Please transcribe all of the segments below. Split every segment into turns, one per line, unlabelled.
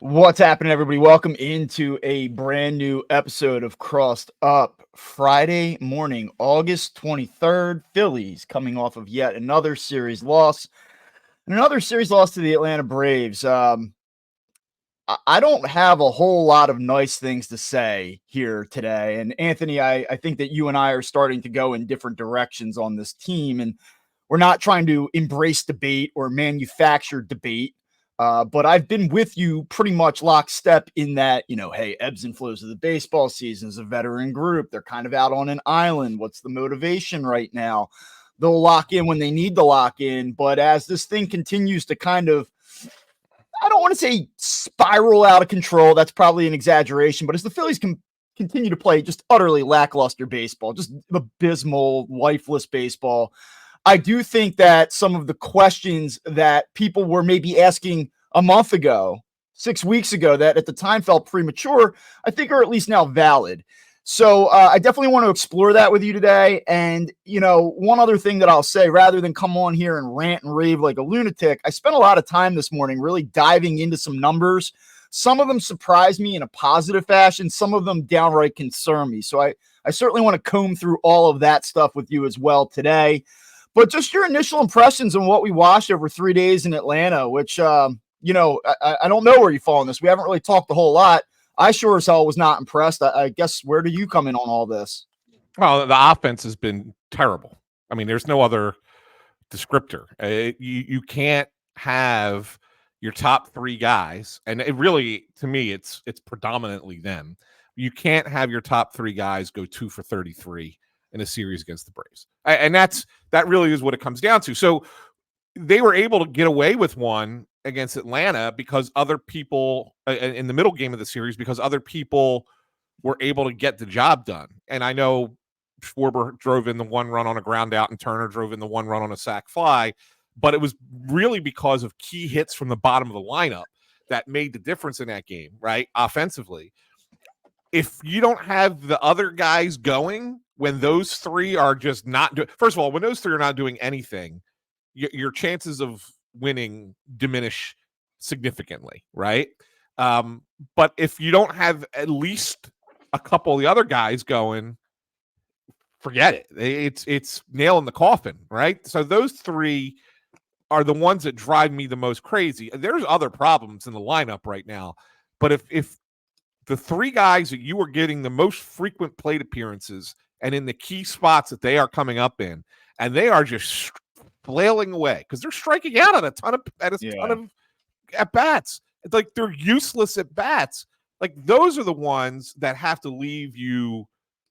What's happening, everybody? Welcome into a brand new episode of Crossed Up. Friday morning, August 23rd. Phillies coming off of yet another series loss. And another series loss to the Atlanta Braves. I don't have a whole lot of nice things to say here today. And Anthony, I think that you and I are starting to go in different directions on this team. And we're not trying to embrace debate or manufacture debate. But I've been with you pretty much lockstep in that, hey, ebbs and flows of the baseball season is a veteran group. They're kind of out on an island. What's the motivation right now? They'll lock in when they need to lock in. But as this thing continues to kind of, I don't want to say spiral out of control. That's probably an exaggeration. But as the Phillies can continue to play just utterly lackluster baseball, just abysmal, lifeless baseball, I do think that some of the questions that people were maybe asking a month ago, 6 weeks ago, that at the time felt premature, I think are at least now valid. So I definitely want to explore that with you today. And, one other thing that I'll say, rather than come on here and rant and rave like a lunatic, I spent a lot of time this morning really diving into some numbers. Some of them surprised me in a positive fashion. Some of them downright concern me. So I certainly want to comb through all of that stuff with you as well today. But just your initial impressions on what we watched over 3 days in Atlanta, which, I don't know where you fall on this. We haven't really talked a whole lot. I sure as hell was not impressed. I guess, where do you come in on all this?
Well, the offense has been terrible. I mean, there's no other descriptor. You can't have your top three guys, and it really, to me, it's predominantly them. You can't have your top three guys go 2 for 33 in a series against the Braves, and that really is what it comes down to. So they were able to get away with one against Atlanta because other people in the middle game of the series, because other people were able to get the job done. And I know Schwarber drove in the one run on a ground out and Turner drove in the one run on a sac fly, but it was really because of key hits from the bottom of the lineup that made the difference in that game, right? Offensively. If you don't have the other guys going when those three are just not doing, first of all, when those three are not doing anything, your chances of winning diminish significantly, right? But if you don't have at least a couple of the other guys going, forget it. It's nail in the coffin, right? So those three are the ones that drive me the most crazy. There's other problems in the lineup right now, but if the three guys that you are getting the most frequent plate appearances and in the key spots that they are coming up in, and they are just flailing away because they're striking out at a ton of at bats. It's like they're useless at bats. Like those are the ones that have to leave you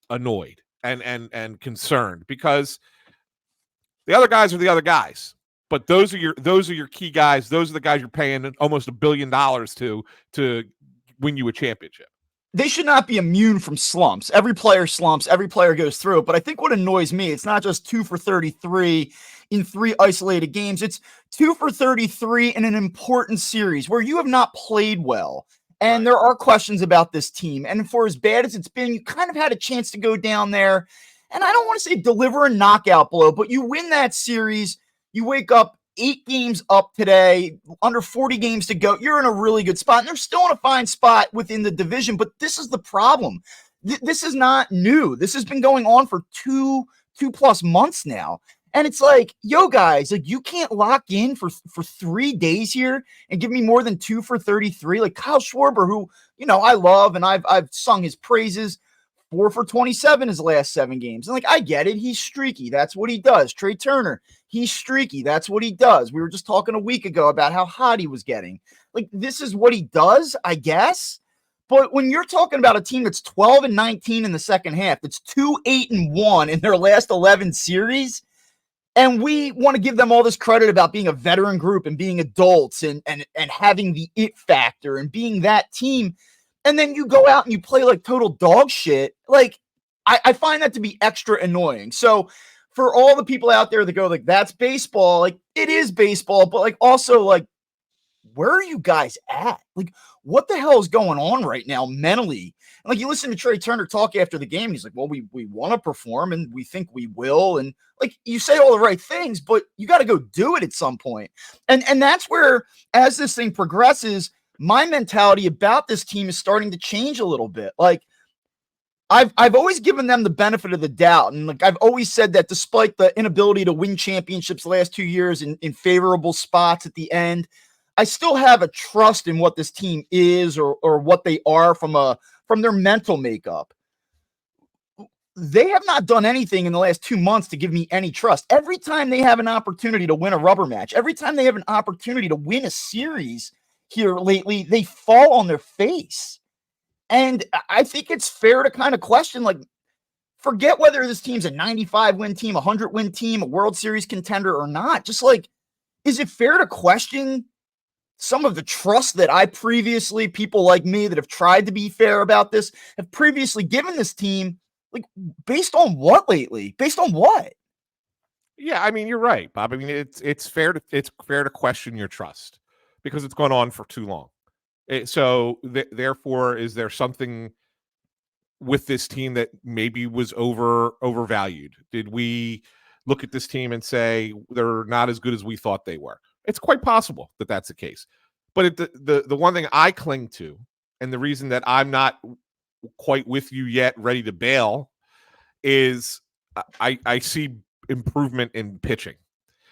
annoyed and concerned, because the other guys are the other guys. But those are your key guys. Those are the guys you're paying almost $1 billion to win you a championship.
They should not be immune from slumps. Every player slumps. Every player goes through it. But I think what annoys me, it's not just 2 for 33 in 3 isolated games. It's 2 for 33 in an important series where you have not played well. And there are questions about this team. And for as bad as it's been, you kind of had a chance to go down there. And I don't want to say deliver a knockout blow, but you win that series. You wake up 8 games up today, under 40 games to go. You're in a really good spot. And they're still in a fine spot within the division. But this is the problem. This is not new. This has been going on for two plus months now. And it's like, yo, guys, like you can't lock in for 3 days here and give me more than 2 for 33. Like Kyle Schwarber, who, I love and I've sung his praises, 4 for 27 his last 7 games. And like, I get it. He's streaky. That's what he does. Trey Turner, he's streaky. That's what he does. We were just talking a week ago about how hot he was getting. Like, this is what he does, I guess. But when you're talking about a team that's 12-19 in the second half, that's 2-8-1 in their last 11 series, and we want to give them all this credit about being a veteran group and being adults and having the it factor and being that team, and then you go out and you play like total dog shit, like, I find that to be extra annoying. So for all the people out there that go like, that's baseball, like, it is baseball, but like, also, like, where are you guys at? Like, what the hell is going on right now mentally? And like, you listen to Trey Turner talk after the game, and he's like, well, we want to perform and we think we will. And like, you say all the right things, but you got to go do it at some point. And that's where, as this thing progresses, my mentality about this team is starting to change a little bit. Like, I've always given them the benefit of the doubt. And like I've always said that despite the inability to win championships the last 2 years in favorable spots at the end, I still have a trust in what this team is or what they are from their mental makeup. They have not done anything in the last 2 months to give me any trust. Every time they have an opportunity to win a rubber match, every time they have an opportunity to win a series here lately, they fall on their face. And I think it's fair to kind of question, like, forget whether this team's a 95 win team, a 100 win team, a World Series contender or not. Just like, is it fair to question some of the trust that people like me that have tried to be fair about this, have previously given this team? Like, based on what lately? Based on what?
Yeah, I mean, you're right, Bob. I mean, it's fair to question your trust because it's gone on for too long. Therefore, is there something with this team that maybe was overvalued? Did we look at this team and say they're not as good as we thought they were? It's quite possible that that's the case. But the one thing I cling to, and the reason that I'm not quite with you yet, ready to bail, is I see improvement in pitching.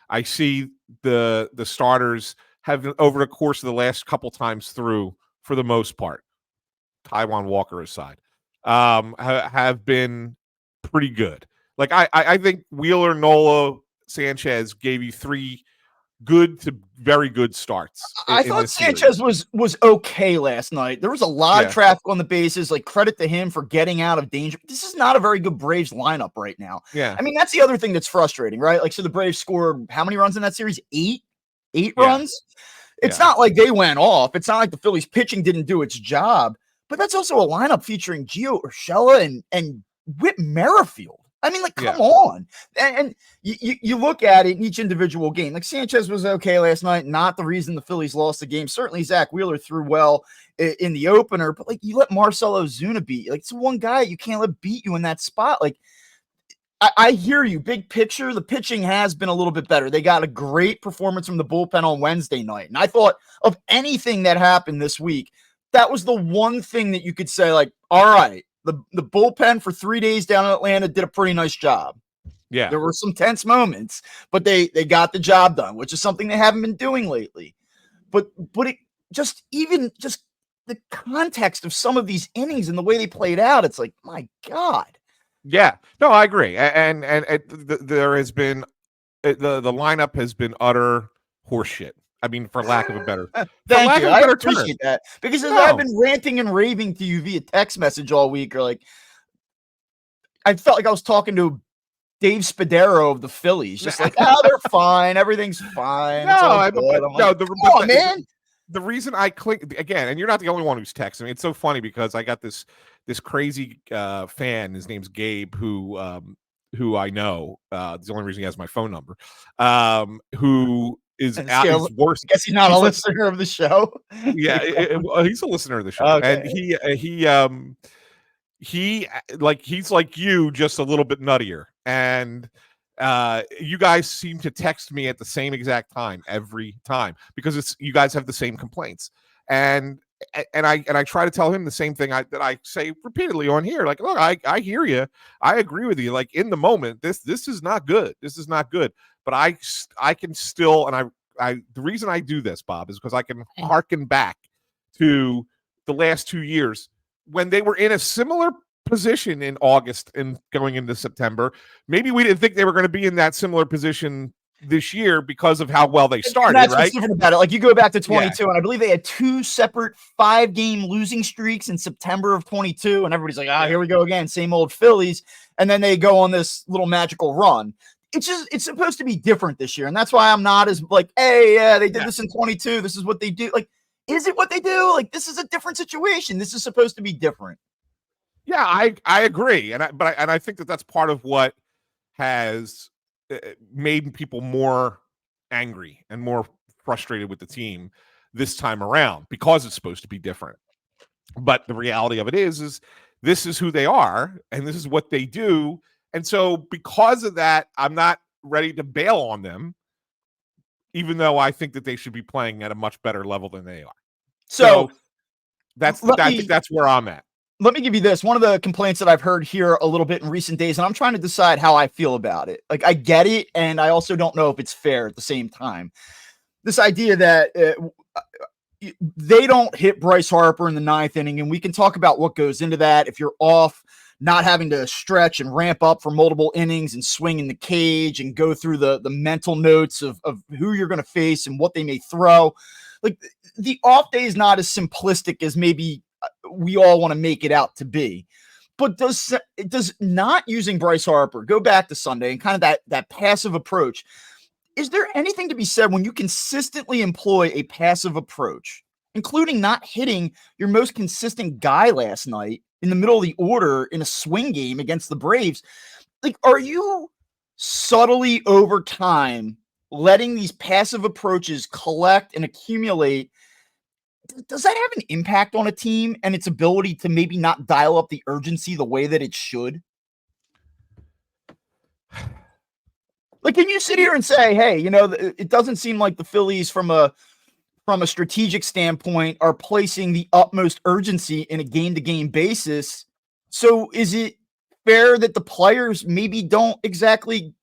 I see the starters have, over the course of the last couple times through, for the most part, Taijuan Walker aside, have been pretty good. Like I think Wheeler, Nola, Sanchez gave you 3 good to very good starts
I
in
thought
this series.
Sanchez was okay last night. There was a lot of
Yeah.
traffic on the bases. Like, credit to him for getting out of danger. This is not a very good Braves lineup right now.
Yeah.
I mean, that's the other thing that's frustrating, right? Like, so the Braves scored how many runs in that series? Eight
Yeah.
runs. It's
Yeah.
not like they went off. It's not like the Phillies pitching didn't do its job. But that's also a lineup featuring Gio Urshela and Whit Merrifield. I mean, like, come
Yeah.
on. And you look at it in each individual game. Like, Sanchez was okay last night, not the reason the Phillies lost the game. Certainly, Zach Wheeler threw well in the opener, but like, you let Marcell Ozuna beat you. Like, it's one guy you can't let beat you in that spot. Like, I hear you. Big picture, the pitching has been a little bit better. They got a great performance from the bullpen on Wednesday night. And I thought, of anything that happened this week, that was the one thing that you could say, like, all right, the bullpen for 3 days down in Atlanta did a pretty nice job.
Yeah.
There were some tense moments, but they got the job done, which is something they haven't been doing lately. But it just the context of some of these innings and the way they played out, it's like, my God.
Yeah. No, I agree. And there has been the lineup has been utter horseshit. I mean, for lack of a better
Thank you. I
term.
appreciate that, because as
No.
I've been ranting and raving to you via text message all week, or like, I felt like I was talking to Dave Spadaro of the Phillies, just like, oh, they're fine, everything's fine.
No,
it's all
I'm,
good.
but,
I'm
no,
like,
the,
come
but
on,
the,
man.
the reason I click again, and you're not the only one who's texting me. It's so funny because I got this crazy fan. His name's Gabe, who I know. It's the only reason he has my phone number. Who is out? He's worse.
I guess he's not a listener of the show.
Yeah, he's a listener of the show,
Okay.
and he's like you, just a little bit nuttier. And you guys seem to text me at the same exact time every time because you guys have the same complaints. And I try to tell him the same thing that I say repeatedly on here. Like, look, I hear you. I agree with you. Like, in the moment, this is not good. This is not good. But I can still, and the reason I do this, Bob, is because I can harken back to the last 2 years when they were in a similar position in August and going into September. Maybe we didn't think they were going to be in that similar position this year because of how well they started.
And that's
right?
What's different about it. Like, you go back to 22, and I believe they had 2 separate 5-game losing streaks in September of 22, and everybody's like, here we go again, same old Phillies. And then they go on this little magical run. It's supposed to be different this year, and that's why I'm not as like, hey, yeah, they did this in 22. This is what they do. Like, is it what they do? Like, this is a different situation. This is supposed to be different.
Yeah, I agree, and I think that's part of what has made people more angry and more frustrated with the team this time around, because it's supposed to be different. But the reality of it is this is who they are, and this is what they do. And so because of that, I'm not ready to bail on them, even though I think that they should be playing at a much better level than they are.
So
I think that's where I'm at.
Let me give you this. One of the complaints that I've heard here a little bit in recent days, and I'm trying to decide how I feel about it. Like, I get it, and I also don't know if it's fair at the same time. This idea that they don't hit Bryce Harper in the ninth inning, and we can talk about what goes into that. If you're off, not having to stretch and ramp up for multiple innings and swing in the cage and go through the mental notes of who you're going to face and what they may throw. Like, the off day is not as simplistic as maybe we all want to make it out to be. But does not using Bryce Harper, go back to Sunday, and kind of that passive approach, is there anything to be said when you consistently employ a passive approach, including not hitting your most consistent guy last night in the middle of the order in a swing game against the Braves? Like, are you subtly over time letting these passive approaches collect and accumulate? Does that have an impact on a team and its ability to maybe not dial up the urgency the way that it should? Like, can you sit here and say, hey, it doesn't seem like the Phillies from a strategic standpoint are placing the utmost urgency in a game-to-game basis. So is it fair that the players maybe don't exactly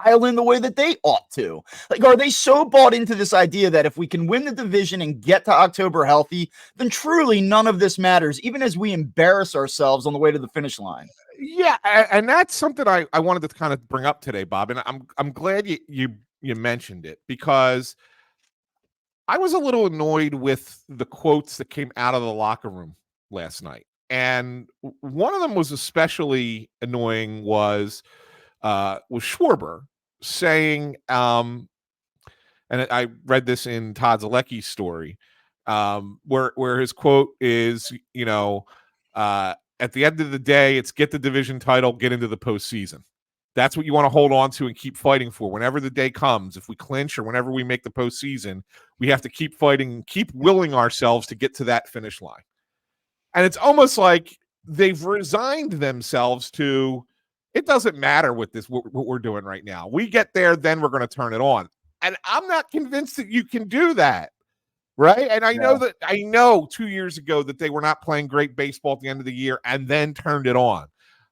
dial in the way that they ought to? Like, are they so bought into this idea that if we can win the division and get to October healthy, then truly none of this matters, even as we embarrass ourselves on the way to the finish line?
Yeah, and that's something I wanted to kind of bring up today, Bob, and I'm glad you mentioned it, because I was a little annoyed with the quotes that came out of the locker room last night. And one of them was especially annoying was Schwarber saying, and I read this in Todd Zalecki's story, where his quote is, at the end of the day, it's get the division title, get into the postseason. That's what you want to hold on to and keep fighting for. Whenever the day comes, if we clinch or whenever we make the postseason, we have to keep fighting, keep willing ourselves to get to that finish line. And it's almost like they've resigned themselves to, it doesn't matter what we're doing right now. We get there, then we're going to turn it on. And I'm not convinced that you can do that. Right. And I know 2 years ago that they were not playing great baseball at the end of the year and then turned it on.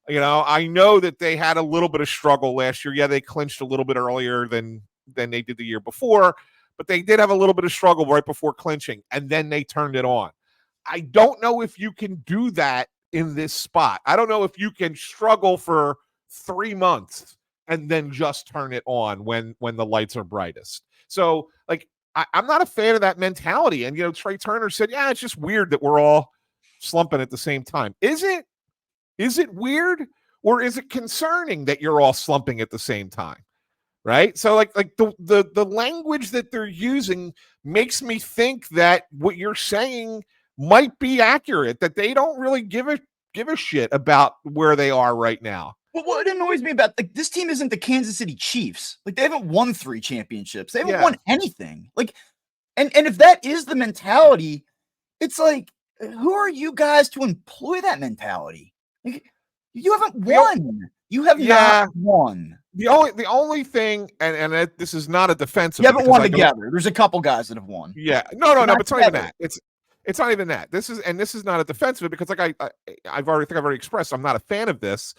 I know that they had a little bit of struggle last year. Yeah, they clinched a little bit earlier than they did the year before, but they did have a little bit of struggle right before clinching, and then they turned it on. I don't know if you can do that in this spot. I don't know if you can struggle for 3 months and then just turn it on when the lights are brightest. So, like, I'm not a fan of that mentality. And, Trey Turner said, yeah, it's just weird that we're all slumping at the same time. Is it weird, or is it concerning that you're all slumping at the same time? Right. So like the language that they're using makes me think that what you're saying might be accurate, that they don't really give a shit about where they are right now.
But what annoys me about, like, this team isn't the Kansas City Chiefs. Like, they haven't won 3 championships. They haven't won anything. Like, and if that is the mentality, it's like, who are you guys to employ that mentality? Like, you haven't won. You have not won.
The only thing, and this is not a defensive.
You haven't won together. There's a couple guys that have won.
Yeah, no, but it's not even that. It's not even that. This is not a defensive, because like I've already expressed, I'm not a fan of this.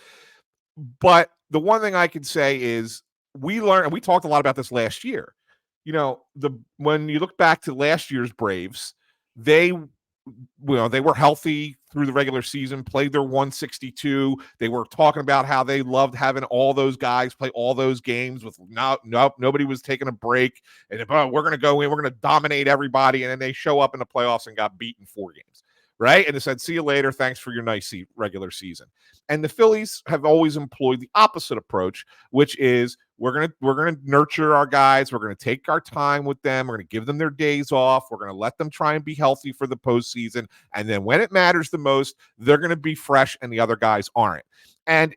But the one thing I can say is we learned, and we talked a lot about this last year. When you look back to last year's Braves, they were healthy through the regular season, played their 162. They were talking about how they loved having all those guys play all those games with nobody was taking a break. And we're going to go in, we're going to dominate everybody. And then they show up in the playoffs and got beaten 4 games. Right. And they said, see you later. Thanks for your nice regular season. And the Phillies have always employed the opposite approach, which is we're gonna nurture our guys. We're gonna take our time with them. We're gonna give them their days off. We're gonna let them try and be healthy for the postseason. And then when it matters the most, they're gonna be fresh and the other guys aren't. And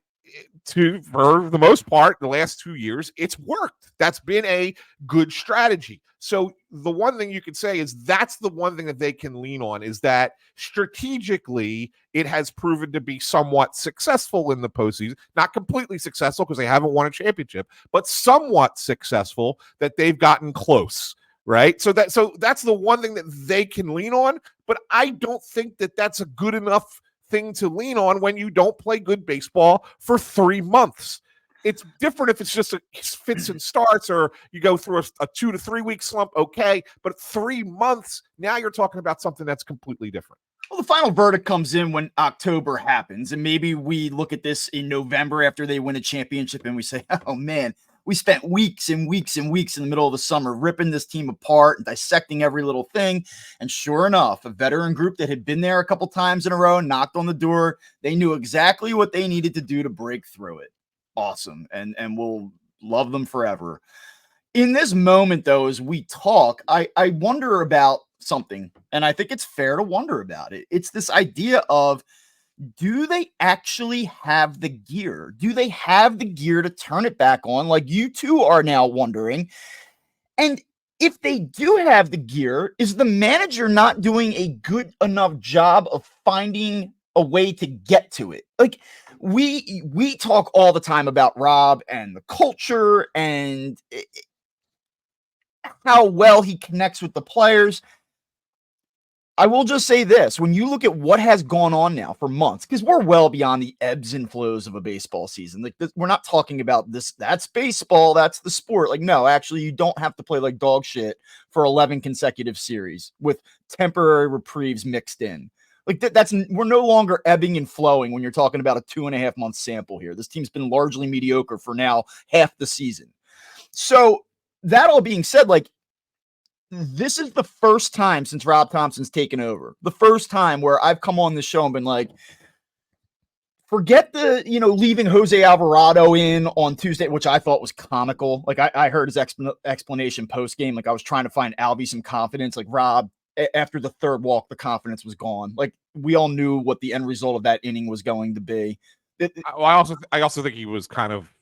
for the most part, the last 2 years, it's worked. That's been a good strategy. So the one thing you could say is that's the one thing that they can lean on, is that strategically it has proven to be somewhat successful in the postseason. Not completely successful because they haven't won a championship, but somewhat successful, that they've gotten close. right? So that's the one thing that they can lean on, but I don't think that that's a good enough thing to lean on when you don't play good baseball for 3 months. It's different if it's just a fits and starts, or you go through a 2 to 3 week slump, okay, but 3 months, now you're talking about something that's completely different.
Well, the final verdict comes in when October happens, and maybe we look at this in November after they win a championship and we say, oh man, we spent weeks and weeks and weeks in the middle of the summer ripping this team apart and dissecting every little thing. And sure enough, a veteran group that had been there a couple times in a row, knocked on the door, they knew exactly what they needed to do to break through it. Awesome. And we'll love them forever. In this moment, though, as we talk, I wonder about something, and I think it's fair to wonder about it. It's this idea of, do they actually have the gear? Do they have the gear to turn it back on, like you two are now wondering? And if they do have the gear, is the manager not doing a good enough job of finding a way to get to it? Like, we talk all the time about Rob and the culture and how well he connects with the players. I will just say this. When you look at what has gone on now for months, because we're well beyond the ebbs and flows of a baseball season. Like we're not talking about this. That's baseball. That's the sport. Like, no, actually, you don't have to play like dog shit for 11 consecutive series with temporary reprieves mixed in. Like we're no longer ebbing and flowing when you're talking about a 2.5 month sample here. This team's been largely mediocre for now half the season. So that all being said, like, this is the first time since Rob Thompson's taken over, the first time where I've come on this show and been like, forget the, leaving Jose Alvarado in on Tuesday, which I thought was comical. Like I heard his explanation post game. Like I was trying to find Albie some confidence. Like Rob, after the third walk, the confidence was gone. Like we all knew what the end result of that inning was going to be.
I also think he was kind of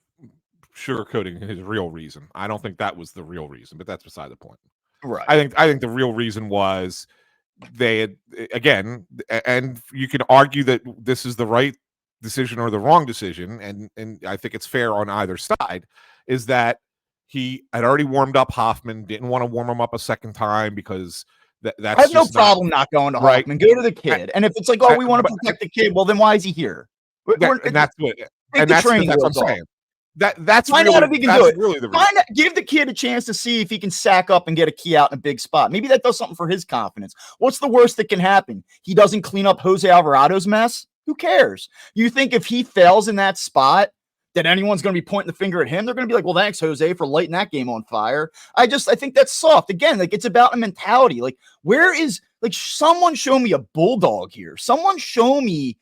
sugarcoating his real reason. I don't think that was the real reason, but that's beside the point.
Right.
I think the real reason was they had, again, and you can argue that this is the right decision or the wrong decision, and I think it's fair on either side, is that he had already warmed up Hoffman, didn't want to warm him up a second time because that's
I have no problem not going to Hoffman. Go to the kid. And if it's like, we want to protect the kid, well, then why is he here?
That's what I'm saying. That's
find
really,
out if he can do it.
Really the
give the kid a chance to see if he can sack up and get a key out in a big spot. Maybe that does something for his confidence. What's the worst that can happen? He doesn't clean up Jose Alvarado's mess? Who cares? You think if he fails in that spot that anyone's going to be pointing the finger at him? They're going to be like, well, thanks, Jose, for lighting that game on fire. I think that's soft. Again, like it's about a mentality. Like, someone show me a bulldog here. Someone show me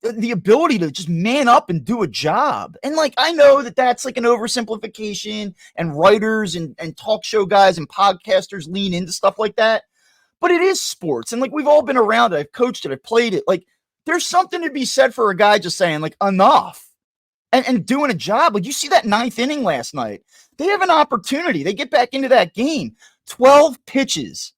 the ability to just man up and do a job. And like, I know that that's like an oversimplification, and writers and talk show guys and podcasters lean into stuff like that, but it is sports. And like, we've all been around it. I've coached it. I've played it. Like there's something to be said for a guy just saying like enough and doing a job. Like you see that 9th inning last night, they have an opportunity. They get back into that game, 12 pitches.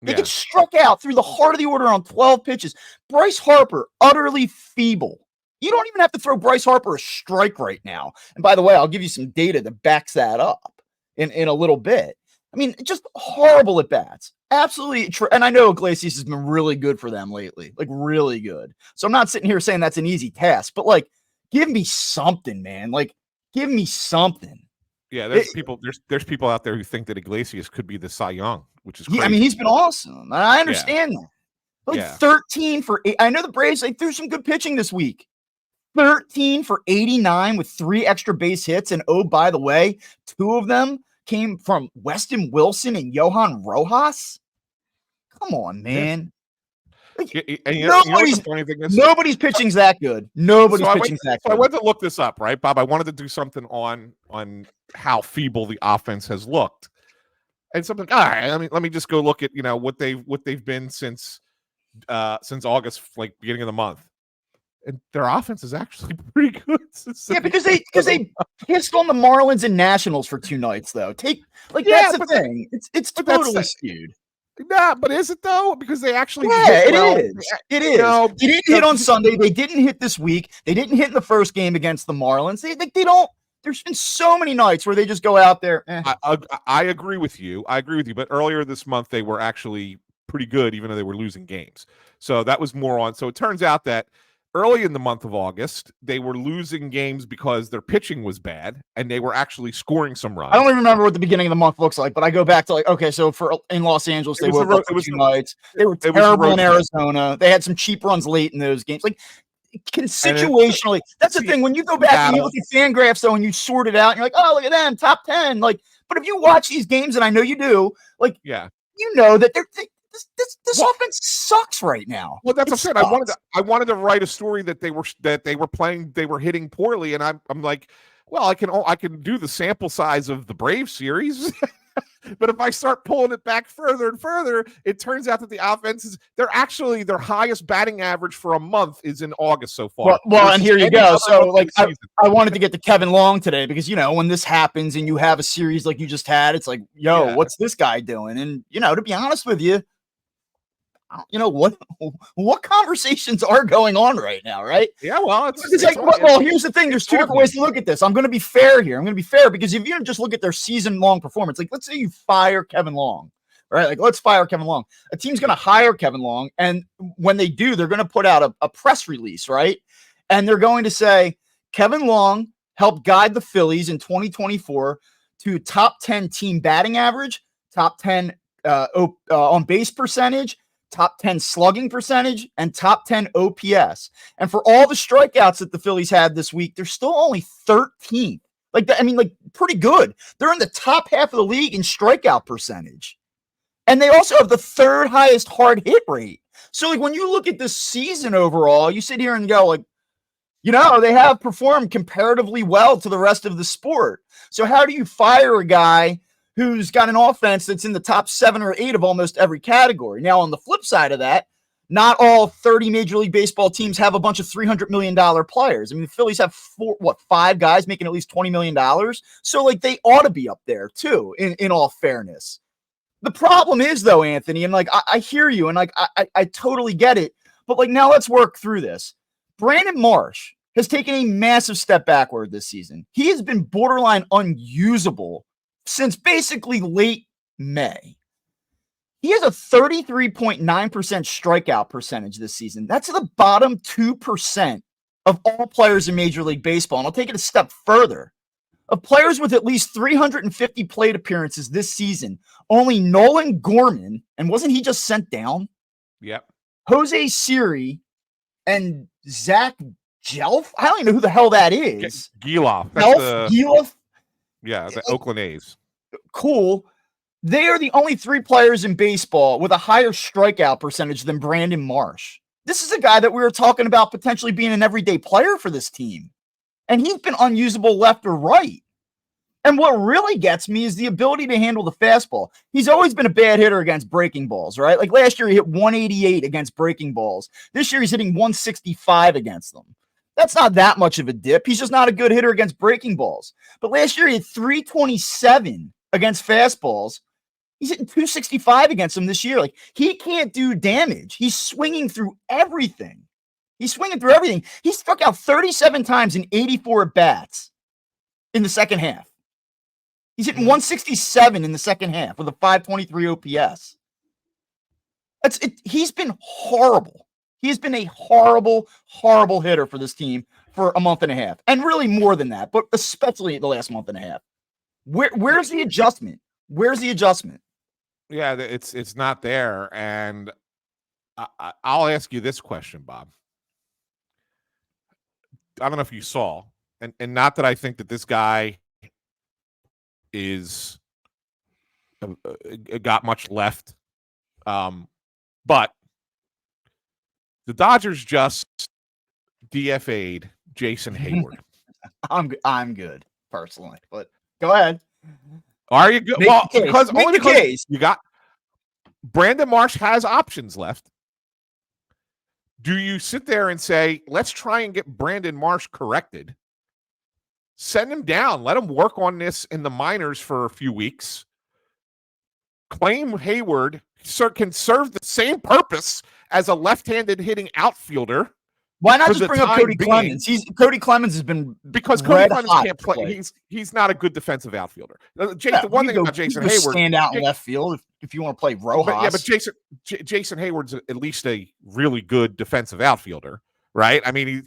They get struck out through the heart of the order on 12 pitches. Bryce Harper, utterly feeble. You don't even have to throw Bryce Harper a strike right now. And by the way, I'll give you some data that backs that up in a little bit. I mean, just horrible at bats. Absolutely. And I know Iglesias has been really good for them lately, like really good. So I'm not sitting here saying that's an easy task, but like, give me something, man. Like, give me something.
Yeah, there's people out there who think that Iglesias could be the Cy Young, which is crazy.
I mean, he's been awesome. I understand that. But like 13 for 8. I know the Braves, they threw some good pitching this week. 13 for 89 with 3 extra base hits. And oh, by the way, 2 of them came from Weston Wilson and Johan Rojas. Come on, man. Nobody's pitching's that good. Nobody's pitching's that good.
So I went to look this up, right, Bob? I wanted to do something on how feeble the offense has looked, and something. All right, let me just go look at what they've been since August, like beginning of the month, and their offense is actually pretty good.
Because they pissed on the Marlins and Nationals for 2 nights, though. That's the thing. It's totally skewed.
Nah, but is it though? Because they actually
it is. It is. They didn't hit on Sunday. They didn't hit this week. They didn't hit in the first game against the Marlins. They don't. there's been so many nights where they just go out there.
I agree with you. But earlier this month, they were actually pretty good, even though they were losing games. So that was more on. So it turns out that early in the month of August, they were losing games because their pitching was bad, and they were actually scoring some runs.
I don't even remember what the beginning of the month looks like, but I go back to okay, so in Los Angeles, they woke up for 2 nights. They were terrible in Arizona. They had some cheap runs late in those games. Situationally, that's the thing. When you go back and you look at FanGraphs, though, and you sort it out, and you're like, oh, look at them, top 10. But if you watch these games, and I know you do, you know that this offense sucks right now.
Well, that's what I'm saying. I wanted to write a story that they were playing, they were hitting poorly, and I'm like, well, I can do the sample size of the Braves series. But if I start pulling it back further and further, it turns out that the offenses, their highest batting average for a month is in August so far.
Well, and here you go. So I wanted to get to Kevin Long today because, when this happens and you have a series like you just had, it's like, what's this guy doing? And, to be honest with you, what conversations are going on right now, right?
Yeah, well,
here's the thing. There's two different ways to look at this. I'm going to be fair here. Because if you just look at their season-long performance, let's say you fire Kevin Long, right? Let's fire Kevin Long. A team's going to hire Kevin Long, and when they do, they're going to put out a press release, right? And they're going to say, Kevin Long helped guide the Phillies in 2024 to top 10 team batting average, top 10 on base percentage, top 10 slugging percentage, and top 10 OPS. And for all the strikeouts that the Phillies had this week, they're still only 13th. Pretty good. They're in the top half of the league in strikeout percentage. And they also have the third highest hard hit rate. So, when you look at this season overall, you sit here and go, they have performed comparatively well to the rest of the sport. So how do you fire a guy who's got an offense that's in the top 7 or 8 of almost every category? Now, on the flip side of that, not all 30 Major League Baseball teams have a bunch of $300 million players. I mean, the Phillies have 5 guys making at least $20 million. So, they ought to be up there, too, in all fairness. The problem is, though, Anthony, and, I hear you, and, I totally get it, but, now let's work through this. Brandon Marsh has taken a massive step backward this season. He has been borderline unusable since basically late May. He has a 33.9% strikeout percentage this season. That's the bottom 2% of all players in Major League Baseball. And I'll take it a step further. Of players with at least 350 plate appearances this season, only Nolan Gorman, and wasn't he just sent down?
Yep.
Jose Siri and Zach Gelf? I don't even know who the hell that is.
Geloff.
Geloff?
Yeah, the Oakland A's.
Cool. They are the only 3 players in baseball with a higher strikeout percentage than Brandon Marsh. This is a guy that we were talking about potentially being an everyday player for this team. And he's been unusable left or right. And what really gets me is the ability to handle the fastball. He's always been a bad hitter against breaking balls, right? Last year he hit 188 against breaking balls. This year he's hitting 165 against them. That's not that much of a dip. He's just not a good hitter against breaking balls. But last year he had 327 against fastballs. He's hitting 265 against them this year. He can't do damage. He's swinging through everything. He struck out 37 times in 84 at-bats in the second half. He's hitting 167 in the second half with a 523 OPS. He's been horrible. He's been a horrible, horrible hitter for this team for a month and a half. And really more than that, but especially the last month and a half. Where's the adjustment? Where's the adjustment?
Yeah, it's not there. And I'll ask you this question, Bob. I don't know if you saw, and not that I think that this guy is got much left, but the Dodgers just DFA'd Jason Hayward.
I'm good personally, but go ahead.
Are you good? Well, because you got Brandon Marsh has options left. Do you sit there and say, let's try and get Brandon Marsh corrected? Send him down. Let him work on this in the minors for a few weeks. Claim Hayward can serve the same purpose as a left-handed hitting outfielder
Why not
for
just
the
bring up
time
Cody
being,
Clemens? Cody Clemens has been
because Cody
red
Clemens
hot
can't
to
play. He's not a good defensive outfielder.
Yeah,
The one thing about
you
Jason
go
Hayward,
stand out in left field if you want to play Rojas.
but Jason Hayward's at least a really good defensive outfielder, right? I mean,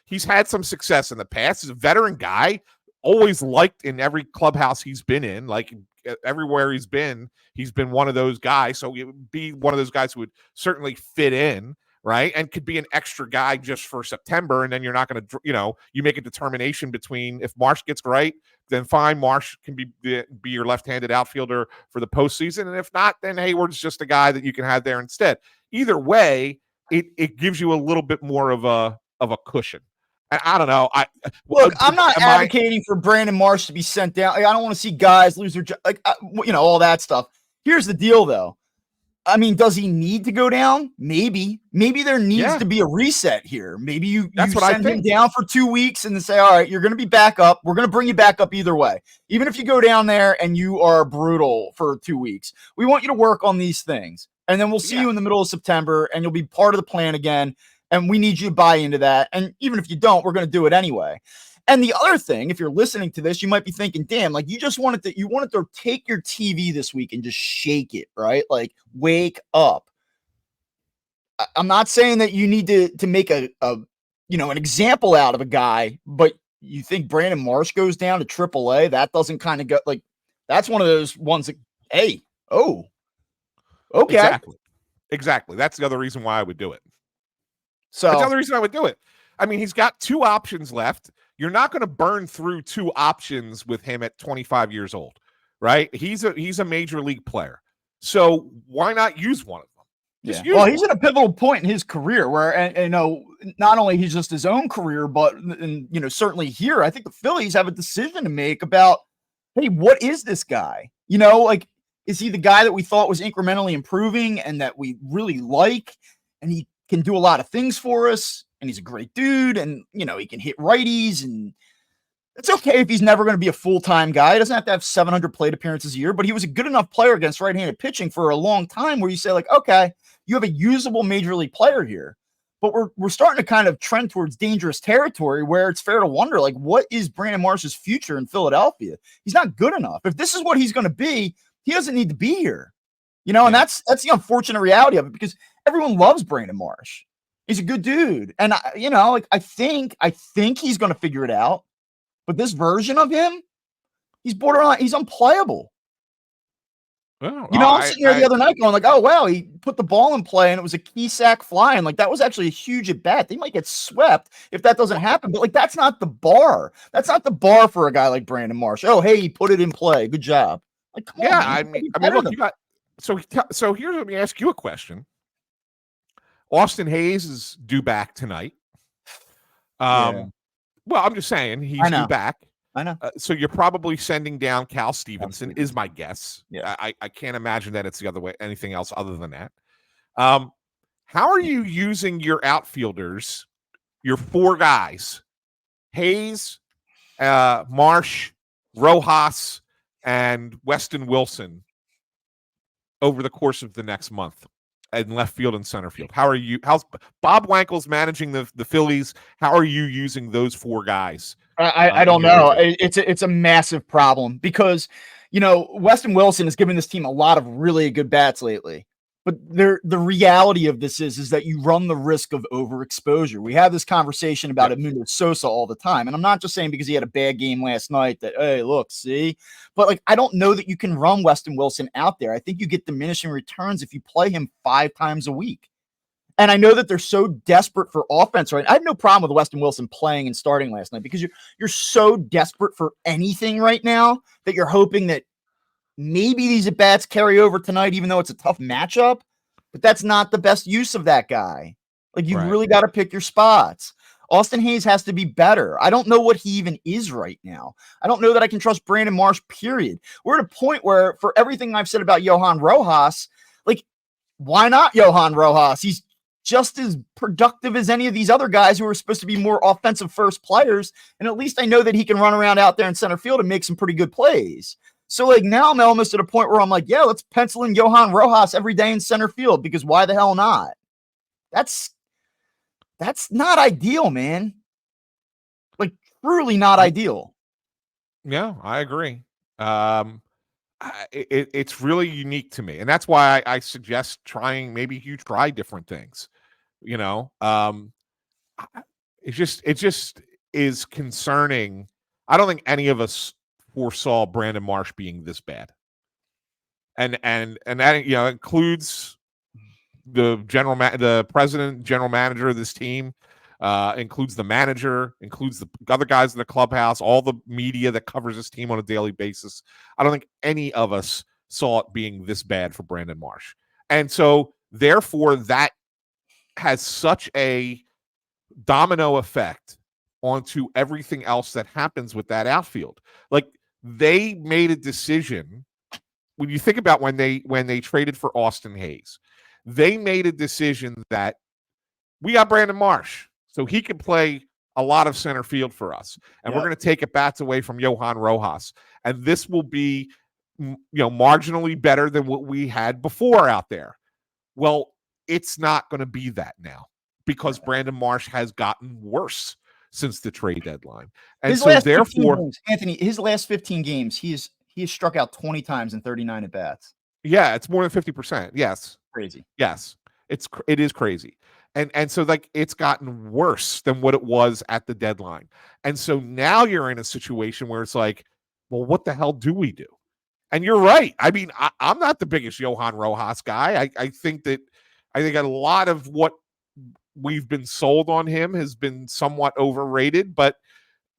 he's had some success in the past. He's a veteran guy, always liked in every clubhouse he's been in, like everywhere he's been one of those guys. So he would be one of those guys who would certainly fit in, right? And could be an extra guy just for September. And then you're not going to, you make a determination between if Marsh gets right, then fine, Marsh can be your left-handed outfielder for the postseason. And if not, then Hayward's just a guy that you can have there instead. Either way, it gives you a little bit more of a cushion. And I don't know.
Look, I'm not advocating for Brandon Marsh to be sent down. I don't want to see guys lose their all that stuff. Here's the deal, though. I mean, does he need to go down? Maybe there needs to be a reset here. Maybe you send him down for 2 weeks and then say, all right, you're going to be back up. We're going to bring you back up either way. Even if you go down there and you are brutal for 2 weeks, we want you to work on these things. And then we'll see you in the middle of September and you'll be part of the plan again. And we need you to buy into that. And even if you don't, we're going to do it anyway. And the other thing, if you're listening to this, you might be thinking, damn, like you wanted to take your TV this week and just shake it, right? Like wake up. I'm not saying that you need to make an example out of a guy, but you think Brandon Marsh goes down to AAA? That doesn't kind of go like, that's one of those ones that, hey, oh, okay.
Exactly. That's the other reason why I would do it.
So
that's the other reason I would do it. I mean, he's got 2 options left. You're not going to burn through 2 options with him at 25 years old, right? He's a major league player. So why not use one of them?
Well, he's at a pivotal point in his career where, not only he's just his own career, but, certainly here, I think the Phillies have a decision to make about, hey, what is this guy? Is he the guy that we thought was incrementally improving and that we really like? And he can do a lot of things for us, and he's a great dude, and he can hit righties, and it's okay if he's never going to be a full-time guy. He doesn't have to have 700 plate appearances a year, but he was a good enough player against right-handed pitching for a long time where you say, like, okay, you have a usable major league player here. But we're starting to kind of trend towards dangerous territory where it's fair to wonder, like, what is Brandon Marsh's future in Philadelphia? He's not good enough. If this is what he's going to be, he doesn't need to be here. And that's the unfortunate reality of it, because everyone loves Brandon Marsh. He's a good dude. And I think he's going to figure it out. But this version of him, he's borderline, he's unplayable.
Well,
I'm sitting there the other night going like, oh, wow, he put the ball in play and it was a key sack fly. And like, that was actually a huge at bat. They might get swept if that doesn't happen. But like, that's not the bar. That's not the bar for a guy like Brandon Marsh. Oh, hey, he put it in play. Good job. Like, come on,
I mean, look, you got, so here's, let me ask you a question. Austin Hayes is due back tonight. Well, I'm just saying he's due back.
I know.
So you're probably sending down Cal Stevenson, is my guess.
Yeah.
I can't imagine that it's the other way, anything else other than that. How are you using your outfielders, your 4 guys, Hayes, Marsh, Rojas, and Weston Wilson over the course of the next month in left field and center field? How's Bob Wankel's managing the Phillies? How are you using those 4 guys?
I don't know. It's a massive problem because, Weston Wilson has given this team a lot of really good bats lately. But the reality of this is that you run the risk of overexposure. We have this conversation about Edmundo Sosa all the time. And I'm not just saying because he had a bad game last night that, hey, look, see? But, like, I don't know that you can run Weston Wilson out there. I think you get diminishing returns if you play him 5 times a week. And I know that they're so desperate for offense right now. I had no problem with Weston Wilson playing and starting last night because you're so desperate for anything right now that you're hoping that maybe these at-bats carry over tonight, even though it's a tough matchup. But that's not the best use of that guy. Like, you've really got to pick your spots. Austin Hayes has to be better. I don't know what he even is right now. I don't know that I can trust Brandon Marsh, period. We're at a point where, for everything I've said about Johan Rojas, like, why not Johan Rojas? He's just as productive as any of these other guys who are supposed to be more offensive first players. And at least I know that he can run around out there in center field and make some pretty good plays. So, like, now I'm almost at a point where I'm like, yeah, let's pencil in Johan Rojas every day in center field, because why the hell not? That's That's not ideal, man. Like, truly not ideal.
Yeah, I agree. It's really unique to me, and that's why I suggest trying. Maybe you try different things. You know, it just is concerning. I don't think any of us foresaw Brandon Marsh being this bad, and that includes the president, general manager of this team, includes the manager, includes the other guys in the clubhouse, all the media that covers this team on a daily basis. I don't think any of us saw it being this bad for Brandon Marsh. And so therefore that has such a domino effect onto everything else that happens with that outfield. Like, they made a decision. When you think about when they traded for Austin Hayes, they made a decision that we got Brandon Marsh, so he can play a lot of center field for us, and we're going to take at bats away from Johan Rojas, and this will be marginally better than what we had before out there. Well, it's not going to be that now, because Brandon Marsh has gotten worse since the trade deadline, and so therefore,
games, Anthony, his last 15 games, he has struck out 20 times in 39 at bats.
Yeah, it's more than 50%. Yes,
crazy.
Yes, it is crazy. And so, like, it's gotten worse than what it was at the deadline. And so now you're in a situation where it's like, well, what the hell do we do? And you're right. I mean, I'm not the biggest Johan Rojas guy. I think a lot of what we've been sold on him has been somewhat overrated, but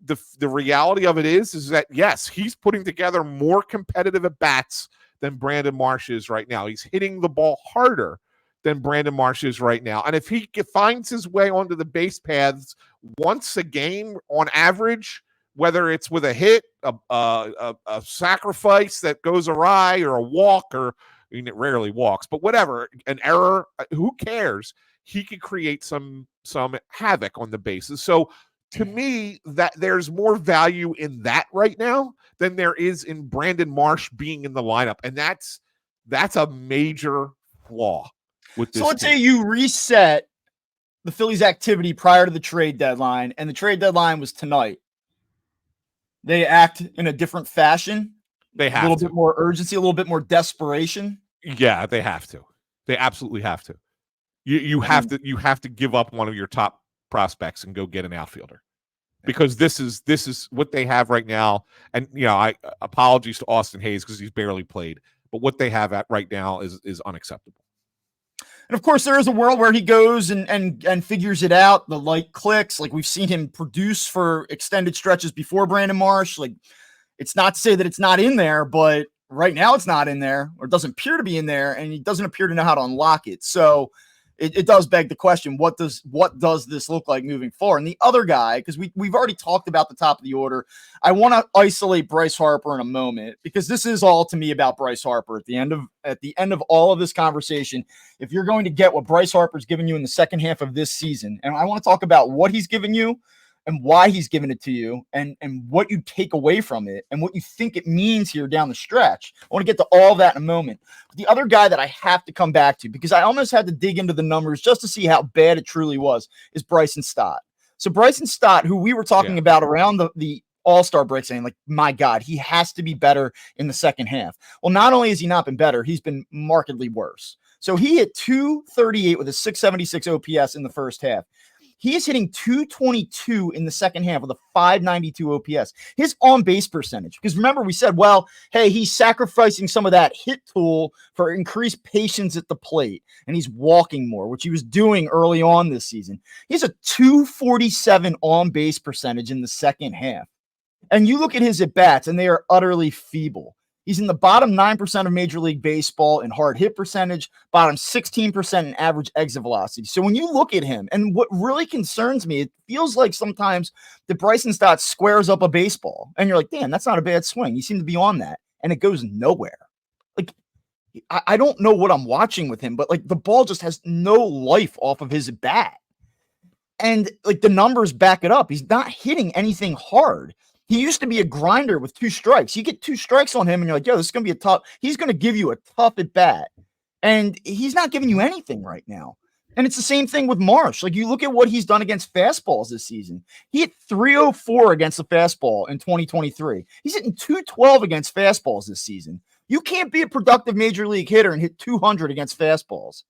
the reality of it is that, yes, he's putting together more competitive at bats than Brandon Marsh is right now. He's hitting the ball harder than Brandon Marsh is right now. And if he finds his way onto the base paths once a game on average, whether it's with a hit, a sacrifice that goes awry, or a walk, or I mean, it rarely walks, but whatever, an error, who cares? He could create some havoc on the bases. So to me, that there's more value in that right now than there is in Brandon Marsh being in the lineup. And that's a major flaw with this.
So let's say you reset the Phillies' activity prior to the trade deadline, and the trade deadline was tonight. They act in a different fashion.
They have
a little bit more urgency, a little bit more desperation.
Yeah, they have to. They absolutely have to. You have to give up one of your top prospects and go get an outfielder, because this is what they have right now. And I apologies to Austin Hayes because he's barely played, but what they have at right now is unacceptable.
And of course, there is a world where he goes and figures it out. The light clicks. Like, we've seen him produce for extended stretches before Brandon Marsh. Like, it's not to say that it's not in there, but right now it's not in there, or it doesn't appear to be in there, and he doesn't appear to know how to unlock it. So it does beg the question, what does this look like moving forward? And the other guy, because we've already talked about the top of the order, I want to isolate Bryce Harper in a moment, because this is all to me about Bryce Harper at the end of all of this conversation. If you're going to get what Bryce Harper's given you in the second half of this season, and I want to talk about what he's given you and why he's given it to you, and what you take away from it, and what you think it means here down the stretch. I want to get to all of that in a moment. But the other guy that I have to come back to, because I almost had to dig into the numbers just to see how bad it truly was, is Bryson Stott. So Bryson Stott, who we were talking about around the All-Star break, saying, like, my God, he has to be better in the second half. Well, not only has he not been better, he's been markedly worse. So he hit 238 with a 676 OPS in the first half. He is hitting 222 in the second half with a 592 OPS. His on-base percentage, because remember we said, well, hey, he's sacrificing some of that hit tool for increased patience at the plate, and he's walking more, which he was doing early on this season. He has a 247 on-base percentage in the second half. And you look at his at-bats, and they are utterly feeble. He's in the bottom 9% of Major League Baseball in hard hit percentage, bottom 16% in average exit velocity. So when you look at him, and what really concerns me, it feels like sometimes the Bryson Stott squares up a baseball, and you're like, damn, that's not a bad swing. You seem to be on that, and it goes nowhere. Like, I don't know what I'm watching with him, but like, the ball just has no life off of his bat. And like, the numbers back it up. He's not hitting anything hard. He used to be a grinder with 2 strikes. You get 2 strikes on him, and you're like, yo, this is going to be he's going to give you a tough at bat. And he's not giving you anything right now. And it's the same thing with Marsh. Like, you look at what he's done against fastballs this season. He hit 304 against the fastball in 2023. He's hitting 212 against fastballs this season. You can't be a productive major league hitter and hit 200 against fastballs.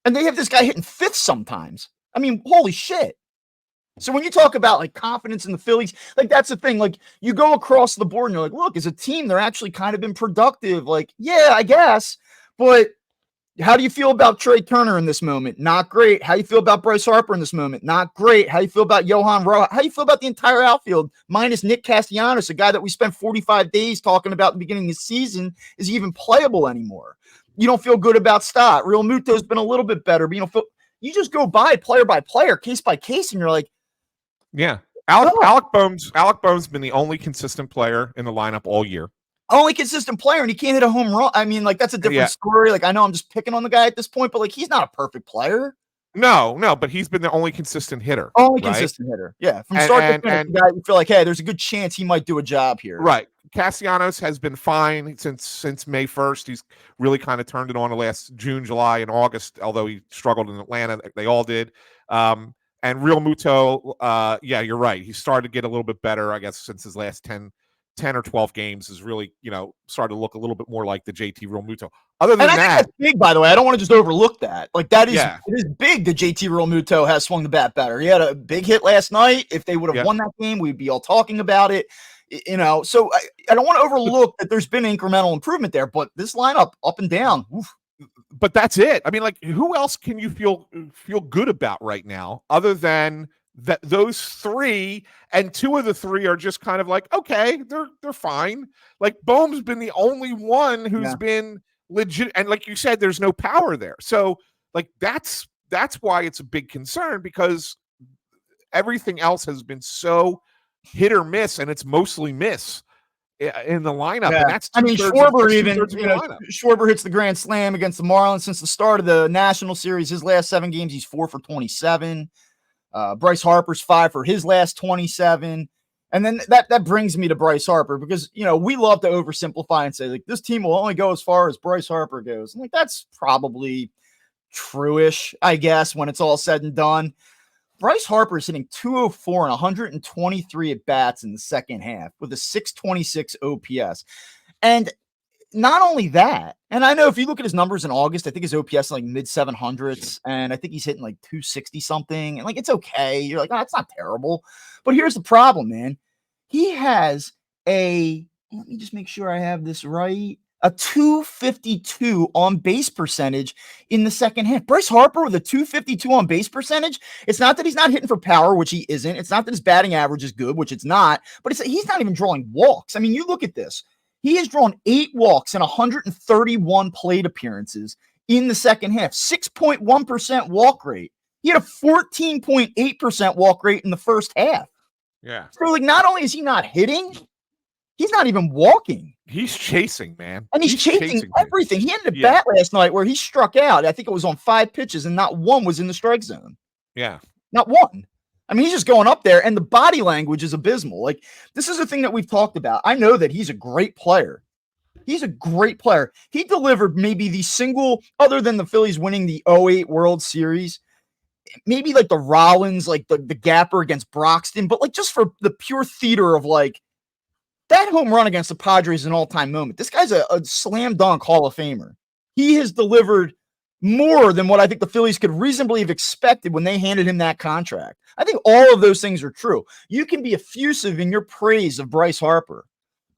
And they have this guy hitting fifth sometimes. I mean, holy shit. So when you talk about like confidence in the Phillies, like that's the thing. Like, you go across the board and you're like, look, as a team, they're actually kind of been productive. Like, yeah, I guess. But how do you feel about Trey Turner in this moment? Not great. How do you feel about Bryce Harper in this moment? Not great. How do you feel about Johan Roa? How do you feel about the entire outfield minus Nick Castellanos, a guy that we spent 45 days talking about at the beginning of the season? Is he even playable anymore? You don't feel good about Stott. Real Muto's been a little bit better, but you just go by player, case by case, and you're like,
yeah. Alec Bohm's been the only consistent player in the lineup all year.
Only consistent player, and he can't hit a home run. I mean, like, that's a different story. Like, I know I'm just picking on the guy at this point, but like, he's not a perfect player.
No, but he's been the only consistent hitter.
Consistent hitter. Yeah. From start to finish, the guy, you feel like, hey, there's a good chance he might do a job here.
Right. Castellanos has been fine since May 1st. He's really kind of turned it on the last June, July, and August, although he struggled in Atlanta. They all did. And Real Muto, yeah, you're right. He started to get a little bit better, I guess, since his last 10 or 12 games is really, started to look a little bit more like the JT Real Muto. Other than
that's big, by the way. I don't want to just overlook that. Like, it is big that JT Real Muto has swung the bat better. He had a big hit last night. If they would have won that game, we'd be all talking about it. So I don't want to overlook that there's been incremental improvement there, but this lineup up and down. Oof.
But that's it. I mean, like, who else can you feel good about right now other than those three? And two of the three are just kind of like, okay, they're fine. Like, Bohm's been the only one who's been legit, and like you said, there's no power there. So like, that's why it's a big concern, because everything else has been so hit or miss, and it's mostly miss in the lineup.
Yeah.
And that's
Schwarber hits the grand slam against the Marlins since the start of the National Series. His last 7 games, he's 4 for 27. Bryce Harper's 5 for his last 27. And then that brings me to Bryce Harper, because, we love to oversimplify and say, like, this team will only go as far as Bryce Harper goes. And like, that's probably true-ish, I guess, when it's all said and done. Bryce Harper is hitting 204 and 123 at bats in the second half with a 626 OPS. And not only that, and I know if you look at his numbers in August, I think his OPS is like mid 700s, and I think he's hitting like 260 something. And like, it's okay. You're like, oh, that's not terrible. But here's the problem, man. He has let me just make sure I have this right, a 252 on base percentage in the second half. Bryce Harper with a 252 on base percentage. It's not that he's not hitting for power, which he isn't. It's not that his batting average is good, which it's not, but he's not even drawing walks. I mean, you look at this. He has drawn 8 walks in 131 plate appearances in the second half, 6.1% walk rate. He had a 14.8% walk rate in the first half.
Yeah.
So like, not only is he not hitting, he's not even walking.
He's chasing, man.
And he's chasing everything. He ended a bat last night where he struck out. I think it was on 5 pitches, and not one was in the strike zone.
Yeah.
Not one. I mean, he's just going up there, and the body language is abysmal. Like, this is a thing that we've talked about. I know that he's a great player. He's a great player. He delivered maybe the single, other than the Phillies winning the 08 World Series, maybe like the Rollins, like the gapper against Broxton, but like, just for the pure theater of like, that home run against the Padres is an all-time moment. This guy's a slam dunk Hall of Famer. He has delivered more than what I think the Phillies could reasonably have expected when they handed him that contract. I think all of those things are true. You can be effusive in your praise of Bryce Harper,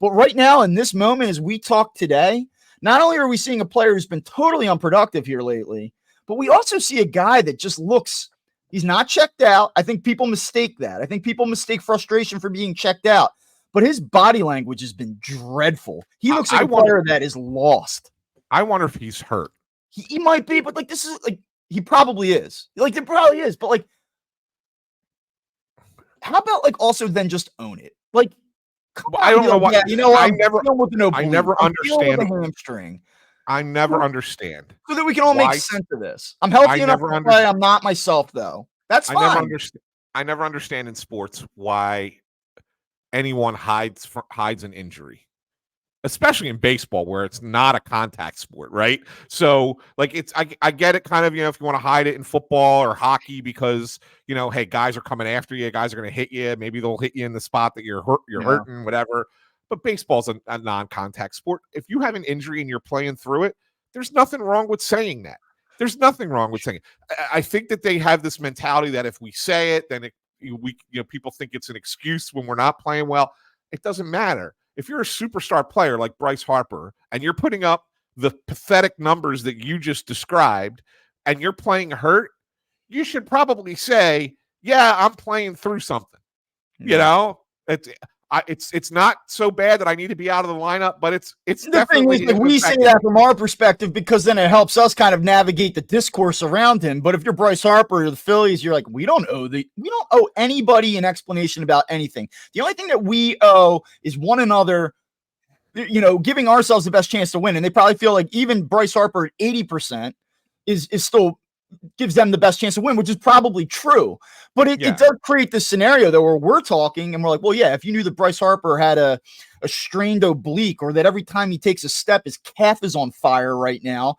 but right now, in this moment, as we talk today, not only are we seeing a player who's been totally unproductive here lately, but we also see a guy that just looks, he's not checked out. I think people mistake that. I think people mistake frustration for being checked out. But his body language has been dreadful. He looks like a player that is lost.
I wonder if he's hurt.
He might be, but like, this is like, he probably is. Like, it probably is. But like, how about like also then just own it? Like,
I don't know what.
Yeah,
I never understand
a hamstring.
I never understand.
So that we can all make sense of this. I'm healthy enough to play. I'm not myself though. That's fine.
I never understand in sports why anyone hides an injury. especially in baseball where it's not a contact sport, right? So like I get it kind of, if you want to hide it in football or hockey because, hey, guys are coming after you, guys are going to hit you, maybe they'll hit you in the spot that you're hurting, whatever. But baseball's a non-contact sport. If you have an injury and you're playing through it, there's nothing wrong with saying that. There's nothing wrong with saying it. I think that they have this mentality that if we say it, then people think it's an excuse when we're not playing well. It doesn't matter. If you're a superstar player like Bryce Harper and you're putting up the pathetic numbers that you just described and you're playing hurt, you should probably say, yeah, I'm playing through something. It's not so bad that I need to be out of the lineup, but it's
the
definitely.
Thing is, we say that from our perspective because then it helps us kind of navigate the discourse around him. But if you're Bryce Harper or the Phillies, you're like, we don't owe anybody an explanation about anything. The only thing that we owe is one another, giving ourselves the best chance to win. And they probably feel like even Bryce Harper at 80% is still gives them the best chance to win, which is probably true. But it does create this scenario though where we're talking and we're like, well, yeah, if you knew that Bryce Harper had a strained oblique or that every time he takes a step, his calf is on fire right now,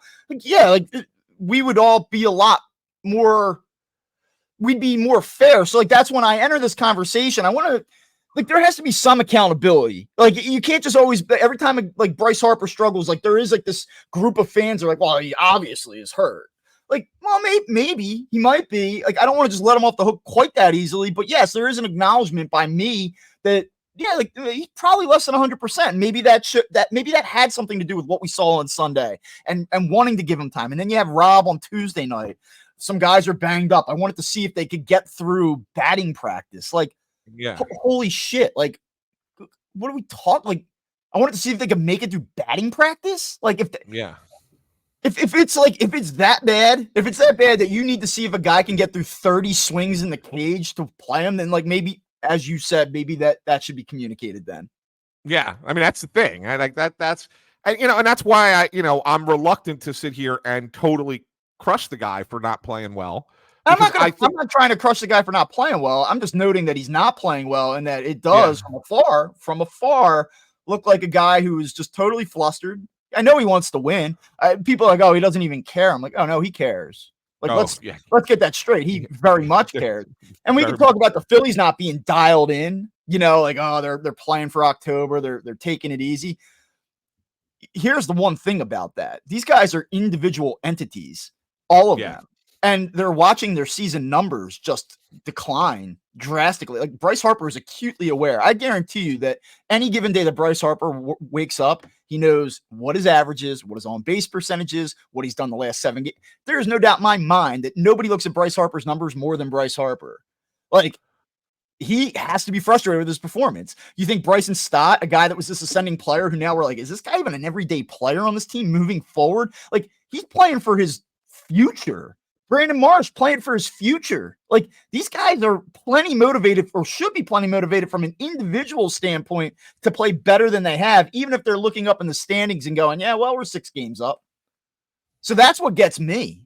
we would all be a lot more, we'd be more fair. So that's when I enter this conversation. I want to, there has to be some accountability. You can't just always, every time Bryce Harper struggles, there is this group of fans are like, well, he obviously is hurt. Well, maybe he might be. I don't want to just let him off the hook quite that easily. But yes, there is an acknowledgement by me that he's probably less than 100%. Maybe that had something to do with what we saw on Sunday and wanting to give him time. And then you have Rob on Tuesday night. Some guys are banged up. I wanted to see if they could get through batting practice. Holy shit! What are we talking? I wanted to see if they could make it through batting practice. If it's that bad that you need to see if a guy can get through 30 swings in the cage to play him, then maybe, as you said, maybe that should be communicated then.
Yeah. I mean, that's the thing. I like that. And that's why I'm reluctant to sit here and totally crush the guy for not playing well.
I'm not trying to crush the guy for not playing well. I'm just noting that he's not playing well and that it does from afar look like a guy who is just totally flustered. I know he wants to win. People are like, oh, he doesn't even care. I'm like, oh no, he cares. Let's get that straight. He very much cared. And we can talk about the Phillies not being dialed in. They're playing for October. They're taking it easy. Here's the one thing about that: these guys are individual entities, all of them, and they're watching their season numbers just decline drastically. Bryce Harper is acutely aware. I guarantee you that any given day that Bryce Harper wakes up, he knows what his average is, what his on-base percentage is, what he's done the last 7 games. There is no doubt in my mind that nobody looks at Bryce Harper's numbers more than Bryce Harper. He has to be frustrated with his performance. You think Bryson Stott, a guy that was this ascending player who now we're like, is this guy even an everyday player on this team moving forward? He's playing for his future. Brandon Marsh playing for his future. These guys are plenty motivated or should be plenty motivated from an individual standpoint to play better than they have, even if they're looking up in the standings and going, yeah, well, we're 6 games up. So that's what gets me.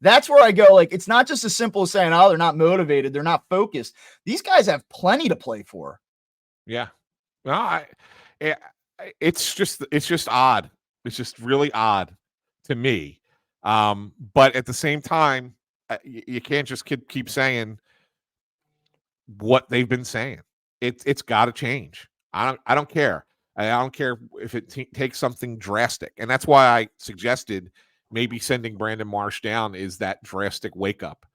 That's where I go. It's not just as simple as saying, oh, they're not motivated. They're not focused. These guys have plenty to play for. Yeah.
No, it's just odd. It's just really odd to me. But at the same time, you can't just keep saying what they've been saying. It's got to change. I don't care. I don't care if it takes something drastic. And that's why I suggested maybe sending Brandon Marsh down is that drastic wake up.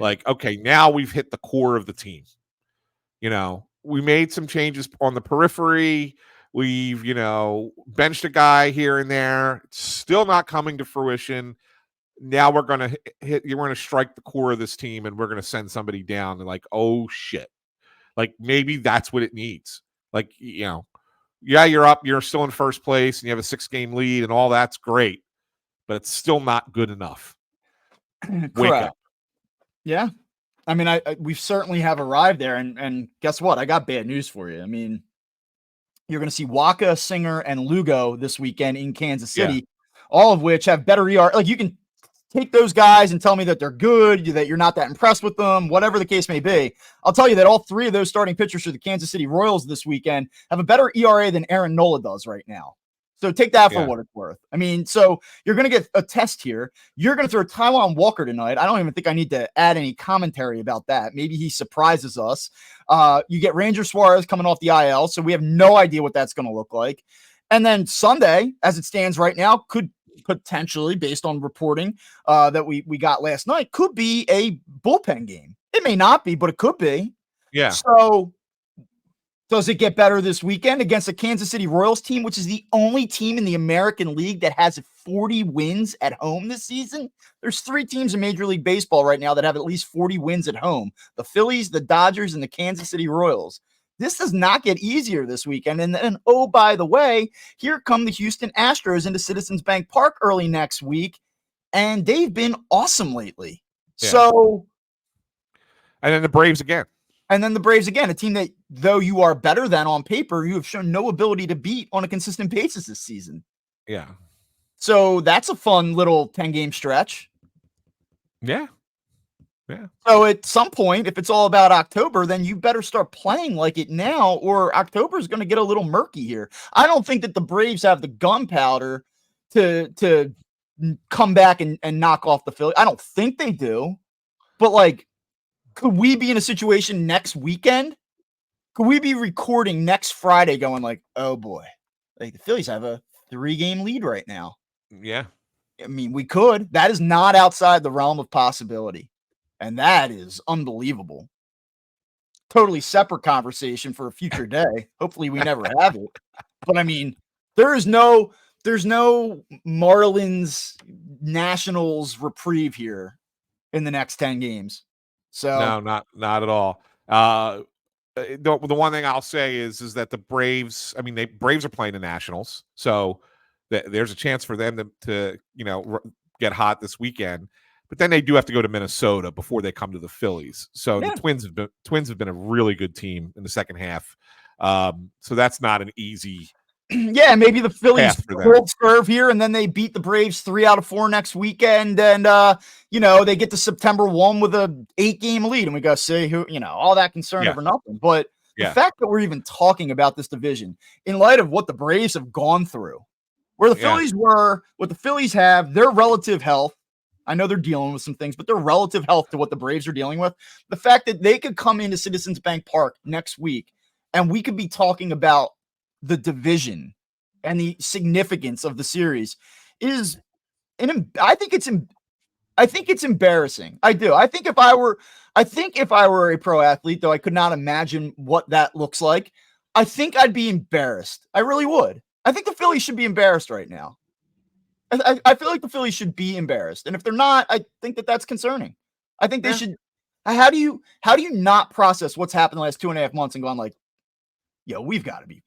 Okay, now we've hit the core of the team. We made some changes on the periphery. We've, benched a guy here and there. It's still not coming to fruition. Now we're going to strike the core of this team and we're going to send somebody down and oh shit. Maybe that's what it needs. You're up, you're still in first place and you have a 6-game lead and all that's great, but it's still not good enough. Wake up.
Yeah. I mean, we certainly have arrived there and guess what? I got bad news for you. I mean, you're going to see Waka, Singer, and Lugo this weekend in Kansas City, all of which have better ER. You can take those guys and tell me that they're good, that you're not that impressed with them, whatever the case may be. I'll tell you that all 3 of those starting pitchers for the Kansas City Royals this weekend have a better ERA than Aaron Nola does right now. So take that for
Yeah.
what it's worth. I mean, so you're going to get a test here. You're going to throw Taiwan Walker tonight. I don't even think I need to add any commentary about that. Maybe he surprises us. You get Ranger Suarez coming off the IL, so we have no idea what that's going to look like. And then Sunday, as it stands right now, could potentially, based on reporting that we got last night, could be a bullpen game. It may not be, but it could be.
Yeah.
So does it get better this weekend against the Kansas City Royals team, which is the only team in the American League that has 40 wins at home this season? There's 3 teams in Major League Baseball right now that have at least 40 wins at home: the Phillies, the Dodgers, and the Kansas City Royals. This does not get easier this weekend. And then, oh, by the way, here come the Houston Astros into Citizens Bank Park early next week, and they've been awesome lately.
Yeah.
So,
and then the Braves again.
And then the Braves again, a team that, though you are better than on paper, you have shown no ability to beat on a consistent basis this season.
Yeah.
So that's a fun little 10-game stretch.
Yeah. Yeah.
So at some point, if it's all about October, then you better start playing like it now, or October is going to get a little murky here. I don't think that the Braves have the gunpowder to come back and knock off the Phillies. I don't think they do. But, like, could we be in a situation next weekend? Could we be recording next Friday going like, oh boy, like the Phillies have a 3-game lead right now?
Yeah.
I mean, we could. That is not outside the realm of possibility. And that is unbelievable. Totally separate conversation for a future day. Hopefully we never have it. But I mean, there's no Marlins Nationals reprieve here in the next 10 games. So
no, not at all. The one thing I'll say is that the Braves, I mean, Braves are playing the Nationals, so there's a chance for them to get hot this weekend. But then they do have to go to Minnesota before they come to the Phillies. So
yeah.
the Twins have been a really good team in the second half. So that's not an easy.
Yeah, maybe the Phillies cold serve here, and then they beat the Braves 3 out of 4 next weekend, and they get to September 1 with a 8-game lead, and we go see who, all that concern over nothing. But the fact that we're even talking about this division in light of what the Braves have gone through, where the Phillies were, what the Phillies have, their relative health. I know they're dealing with some things, but their relative health to what the Braves are dealing with. The fact that they could come into Citizens Bank Park next week, and we could be talking about the division and the significance of the series is, I think it's embarrassing. I do. I think if I were a pro athlete, though I could not imagine what that looks like, I think I'd be embarrassed. I really would. I think the Phillies should be embarrassed right now. I feel like the Phillies should be embarrassed. And if they're not, I think that that's concerning. I think they should. How do you not process what's happened the last 2.5 months and gone like, yo, we've got to be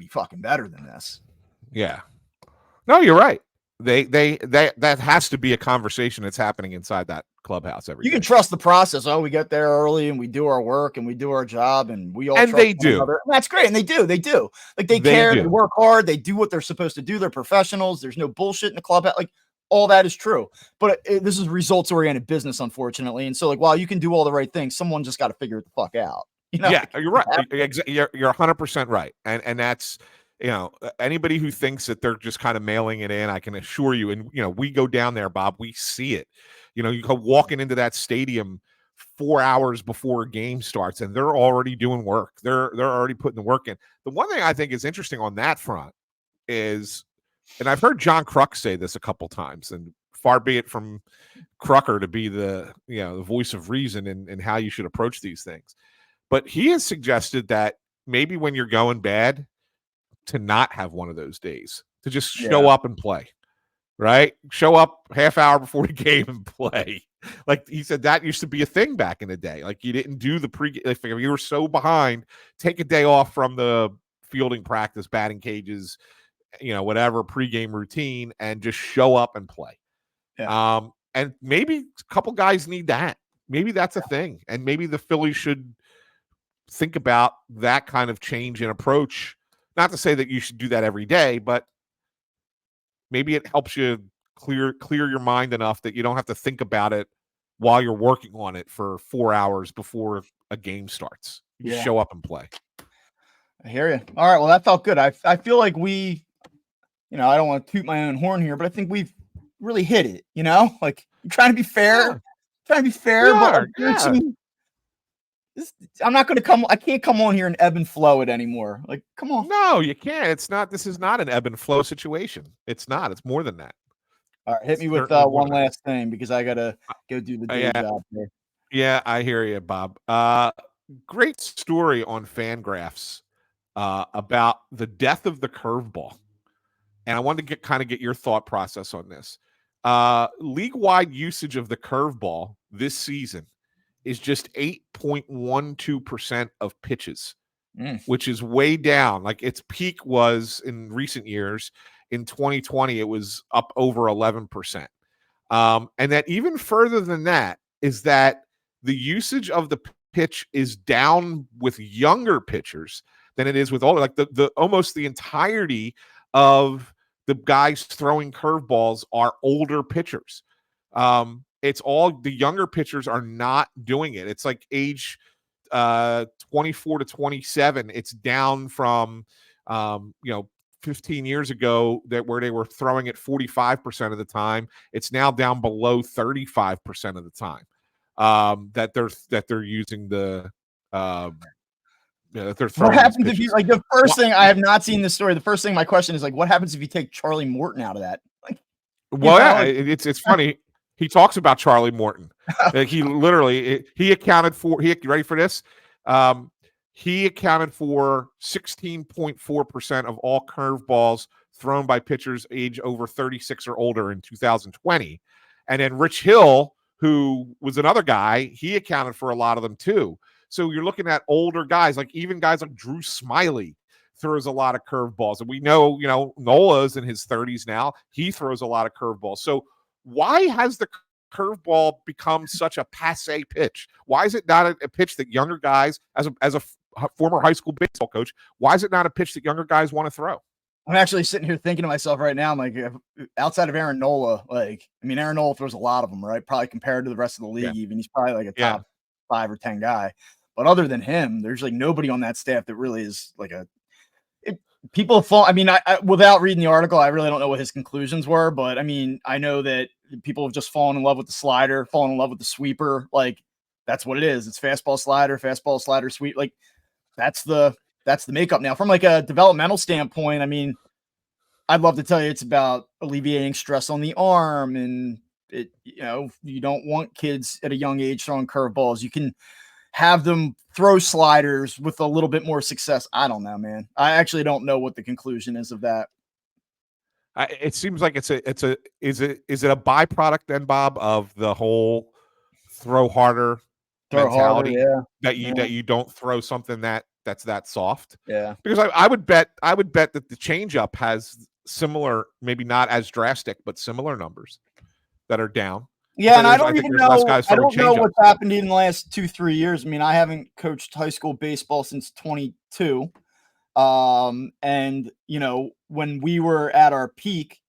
fucking better than this.
Yeah. No, you're right. That has to be a conversation that's happening inside that clubhouse every day.
You can trust the process. Oh, we get there early and we do our work and we do our job and we all
and
trust
they
one
do.
another. And that's great. And they do. Like they care, they work hard, they do what they're supposed to do. They're professionals. There's no bullshit in the clubhouse. Like all that is true. But this is results oriented business, unfortunately. And so like, while you can do all the right things, someone just got to figure it the fuck out.
Yeah, you're right. You're 100% right. And that's, anybody who thinks that they're just kind of mailing it in, I can assure you, and we go down there, Bob, we see it. You go walking into that stadium 4 hours before a game starts, and they're already doing work. They're already putting the work in. The one thing I think is interesting on that front is, and I've heard John Kruk say this a couple times, and far be it from Krucker to be the the voice of reason in how you should approach these things, but he has suggested that maybe when you're going bad, to not have one of those days, to just show up and play, right? Show up half hour before the game and play. Like he said, that used to be a thing back in the day. Like you didn't do the pre-game. If you were so behind, take a day off from the fielding practice, batting cages, whatever pregame routine, and just show up and play.
Yeah.
And maybe a couple guys need that. Maybe that's a thing. And maybe the Phillies should think about that kind of change in approach. Not to say that you should do that every day, but maybe it helps you clear your mind enough that you don't have to think about it while you're working on it for 4 hours before a game starts. You show up and play.
I hear you. All right. Well, that felt good. I feel like I don't want to toot my own horn here, but I think we've really hit it. Like you're trying to be fair,
We
but like,
are. Yeah.
I'm not going to come. I can't come on here and ebb and flow it anymore. Like, come on.
No, you can't. It's not. This is not an ebb and flow situation. It's not. It's more than that.
All right, hit me with
Certainly more
one
than that.
last thing because I gotta go do the day
Yeah.
job here.
Yeah, I hear you, Bob. Great story on Fangraphs about the death of the curveball, and I wanted to get your thought process on this. League-wide usage of the curveball this season is just 8.12% of pitches, which is way down. Like its peak was in recent years. In 2020, it was up over 11%. And that even further than that is that the usage of the pitch is down with younger pitchers than it is with older. Like the almost the entirety of the guys throwing curveballs are older pitchers. It's all the younger pitchers are not doing it. It's like age 24 to 27. It's down from 15 years ago where they were throwing it 45% of the time. It's now down below 35% of the time that they're using the that they're throwing.
What happens
these
if you
pitches.
the first thing? I have not seen this story. The first thing my question is what happens if you take Charlie Morton out of that?
Well, it's funny. He talks about Charlie Morton. Like he literally he accounted for. You ready for this? He accounted for 16.4% of all curveballs thrown by pitchers age over 36 or older in 2020. And then Rich Hill, who was another guy, he accounted for a lot of them too. So you're looking at older guys, like even guys like Drew Smiley throws a lot of curveballs. And we know, Nola's in his 30s now. He throws a lot of curveballs. So why has the curveball become such a passe pitch? Why is it not a pitch that younger guys, as a former high school baseball coach, why is it not a pitch that younger guys want to throw?
I'm actually sitting here thinking to myself right now, I'm like, outside of Aaron Nola, Aaron Nola throws a lot of them, right? Probably compared to the rest of the league, even he's probably like a top 5 or 10 guy. But other than him, there's like nobody on that staff that really is like people fall. I mean, I without reading the article, I really don't know what his conclusions were, but I mean, I know that people have just fallen in love with the slider, fallen in love with the sweeper. Like that's what it is. It's fastball, slider, sweep. Like that's the makeup now. From like a developmental standpoint, I mean, I'd love to tell you it's about alleviating stress on the arm, and you don't want kids at a young age throwing curveballs. You can have them throw sliders with a little bit more success. I don't know, man. I actually don't know what the conclusion is of that.
It seems like is it a byproduct then, Bob, of the whole throw harder mentality that you don't throw something that's that soft?
Yeah.
Because I would bet that the changeup has similar, maybe not as drastic, but similar numbers that are down.
Yeah, and I don't even know. I don't know what's happened in the last 2-3 years. I mean, I haven't coached high school baseball since 22. And when we were at our peak,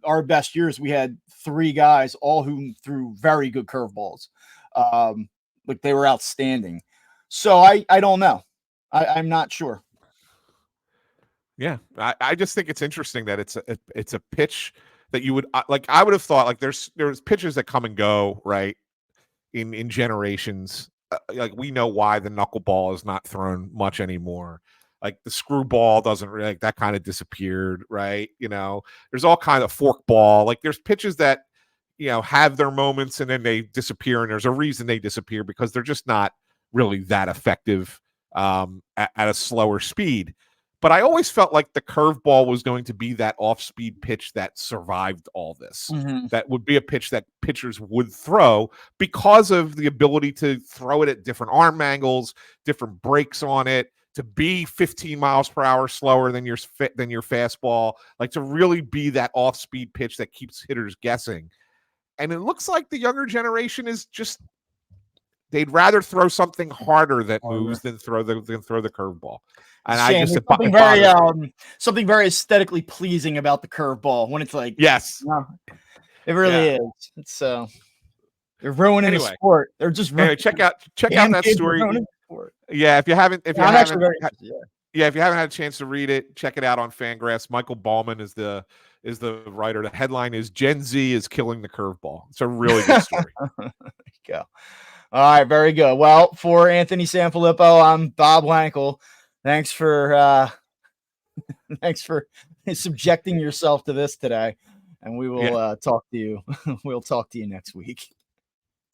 our best years, we had 3 guys, all who threw very good curveballs. Like they were outstanding. So I don't know. I'm not sure.
Yeah, I just think it's interesting that it's a pitch that you would like. I would have thought like there's pitches that come and go, right, in generations. Like we know why the knuckleball is not thrown much anymore. Like the screwball doesn't really, like that kind of disappeared, right? There's all kind of forkball. Like there's pitches that have their moments and then they disappear, and there's a reason they disappear because they're just not really that effective at a slower speed. But I always felt like the curveball was going to be that off-speed pitch that survived all this.
Mm-hmm.
That would be a pitch that pitchers would throw because of the ability to throw it at different arm angles, different breaks on it, to be 15 miles per hour slower than your fastball, like to really be that off-speed pitch that keeps hitters guessing. And it looks like the younger generation is just they'd rather throw something harder that moves than throw the curveball. And I just
something very aesthetically pleasing about the curveball when it's like
yes,
it really is. It's they're ruining the sport. They're just
check out that story. Yeah, if you haven't, Yeah, if you haven't had a chance to read it, check it out on Fangraphs. Michael Ballman is the writer. The headline is Gen Z is killing the curveball. It's a really good story.
There you go. All right, very good. Well, for Anthony Sanfilippo, I'm Bob Wankel. Thanks for subjecting yourself to this today, and we will talk to you. We'll talk to you next week.